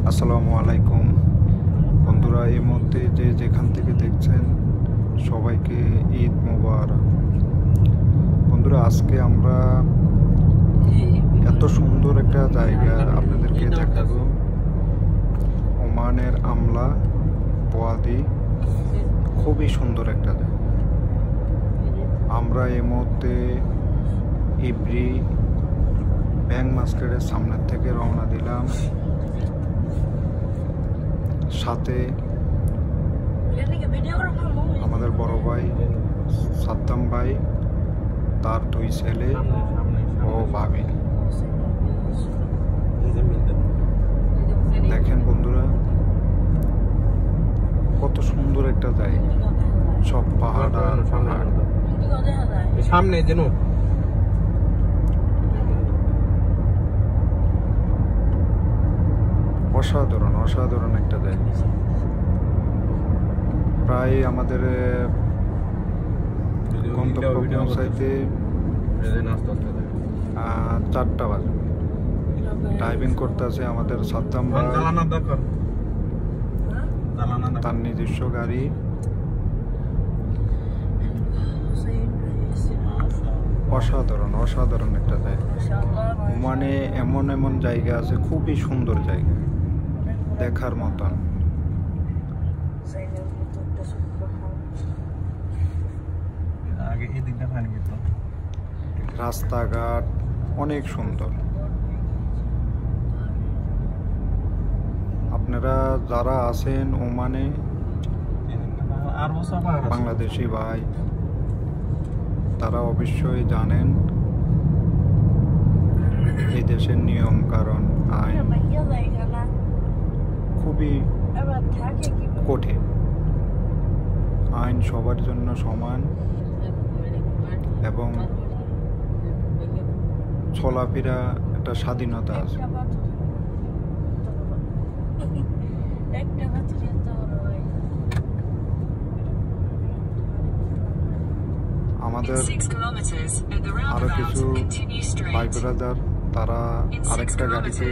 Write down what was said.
আসসালামু আলাইকুম বন্ধুরা, এই মুহূর্তে যে যেখান থেকে দেখছেন সবাইকে ঈদ মোবারক। বন্ধুরা, আজকে আমরা এত সুন্দর একটা জায়গা আপনাদেরকে দেখাবো। ওমানের আমলা ওয়াদি, খুবই সুন্দর একটা জায়গা। আমরা এই মুহূর্তে ইব্রি ব্যাংক মার্কেটের সামনের থেকে রওনা দিলাম। সাথে আমাদের বড় ভাই সাদ্দাম ভাই, তার দুই ছেলে ও ভাবি। দেখেন বন্ধুরা, কত সুন্দর একটা জায়গা, সব পাহাড় আর পাহাড়। সামনে যেন অসাধারণ অসাধারণ একটা জায়গা। প্রায় আমাদের গন্তব্য পৌঁছাইতে 4টা বাজে। ড্রাইভিং করতেছে আমাদের সাদ্দাম ভাই, তার নিজস্ব গাড়ি। অসাধারণ অসাধারণ একটা জায়গা। ওমানে এমন এমন জায়গা আছে, খুবই সুন্দর জায়গা, দেখার মতন। রাস্তাঘাট অনেক সুন্দর। আপনারা যারা আছেন ওমানে, বাংলাদেশি ভাই, তারা অবশ্যই জানেন এই দেশের নিয়ম কারণ আইন খুবই কঠিন। আইন সবার জন্য সমান এবং চলাফেরা একটা স্বাধীনতা আছে। আমাদের আরো কিছু ভাই ব্রাদার, তারা আরেকটা গাড়িতে